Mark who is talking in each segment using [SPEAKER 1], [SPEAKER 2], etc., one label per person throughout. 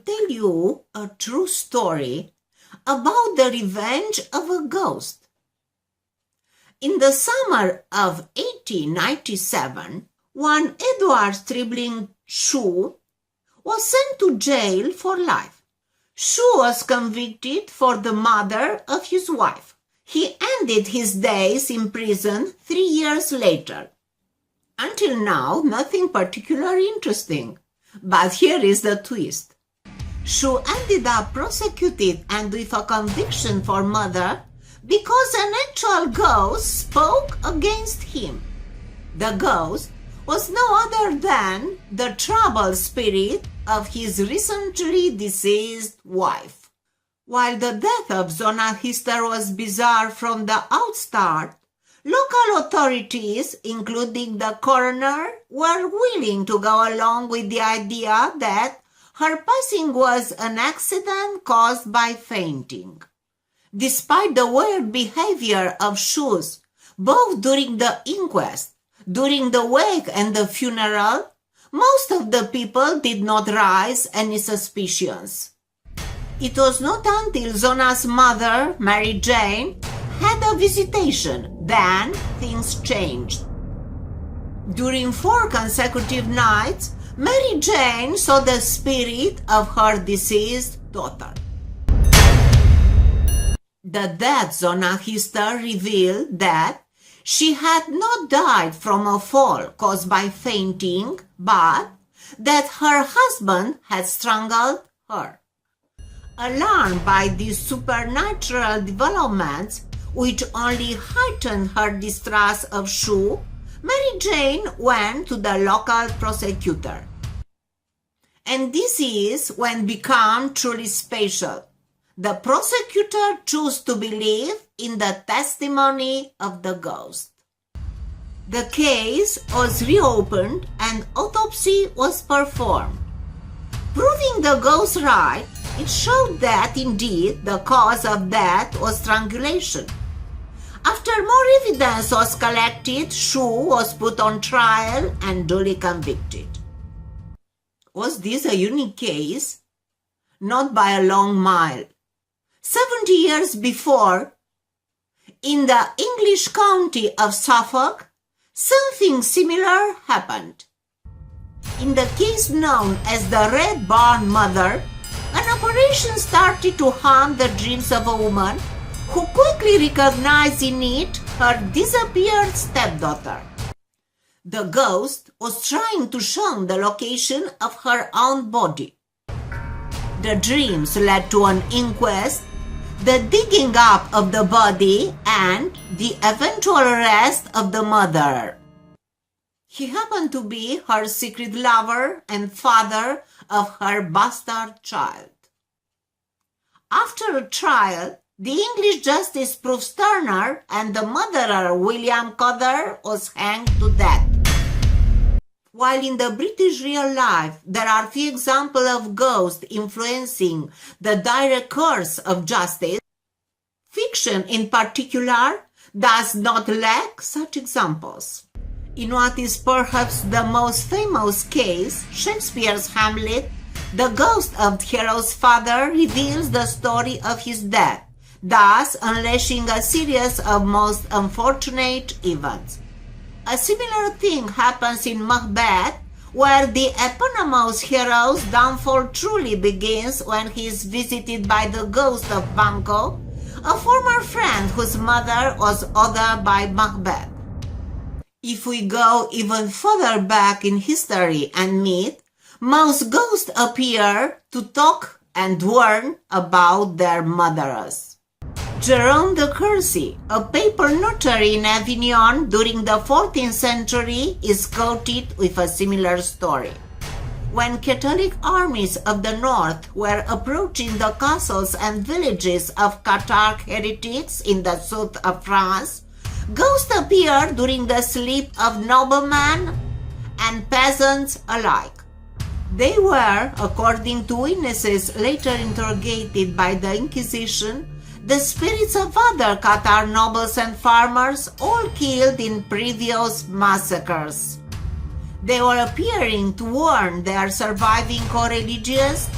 [SPEAKER 1] tell you a true story about the revenge of a ghost. In the summer of 1897, one Edward Stribling Shue was sent to jail for life. Shue was convicted for the murder of his wife. He ended his days in prison 3 years later. Until now, nothing particularly interesting. But here is the twist. Shue ended up prosecuted and with a conviction for murder because an actual ghost spoke against him. The ghost was no other than the troubled spirit of his recently deceased wife. While the death of Zona Hister was bizarre from the outstart, local authorities, including the coroner, were willing to go along with the idea that her passing was an accident caused by fainting. Despite the weird behavior of Shue, both during the inquest, during the wake and the funeral, most of the people did not raise any suspicions. It was not until Zona's mother, Mary Jane, had a visitation, then things changed. During 4 consecutive nights, Mary Jane saw the spirit of her deceased daughter. The dead Zona Hister revealed that she had not died from a fall caused by fainting, but that her husband had strangled her. Alarmed by these supernatural developments, which only heightened her distrust of Shue, Mary Jane went to the local prosecutor. And this is when it became truly special. The prosecutor chose to believe in the testimony of the ghost. The case was reopened and autopsy was performed. Proving the ghost right, it showed that indeed the cause of death was strangulation. After more evidence was collected, Shue was put on trial and duly convicted. Was this a unique case? Not by a long mile. 70 years before, in the English county of Suffolk, something similar happened. In the case known as the Red Barn Murder, an operation started to haunt the dreams of a woman who quickly recognized in it her disappeared stepdaughter. The ghost was trying to shun the location of her own body. The dreams led to an inquest, the digging up of the body, and the eventual arrest of the murderer. He happened to be her secret lover and father of her bastard child. After a trial, the English justice proved sterner and the murderer, William Cother, was hanged to death. While in the British real life there are few examples of ghosts influencing the direct course of justice, fiction in particular does not lack such examples. In what is perhaps the most famous case, Shakespeare's Hamlet, the ghost of the hero's father reveals the story of his death, thus unleashing a series of most unfortunate events. A similar thing happens in Macbeth, where the eponymous hero's downfall truly begins when he is visited by the ghost of Banquo, a former friend whose mother was ordered by Macbeth. If we go even further back in history and myth, most ghosts appear to talk and warn about their murderers. Jerome de Courcy, a paper notary in Avignon during the 14th century, is quoted with a similar story. When Catholic armies of the north were approaching the castles and villages of Catholic heretics in the south of France, ghosts appeared during the sleep of noblemen and peasants alike. They were, according to witnesses later interrogated by the Inquisition, the spirits of other Qatar nobles and farmers, all killed in previous massacres. They were appearing to warn their surviving co-religious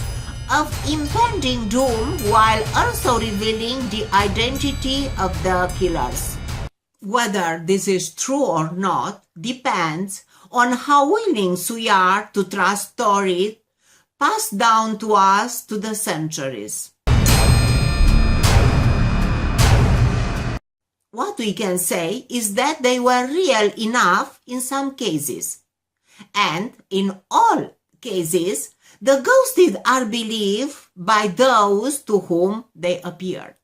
[SPEAKER 1] of impending doom while also revealing the identity of the killers. Whether this is true or not depends on how willing we are to trust stories passed down to us through the centuries. What we can say is that they were real enough in some cases, and in all cases, the ghosted are believed by those to whom they appeared.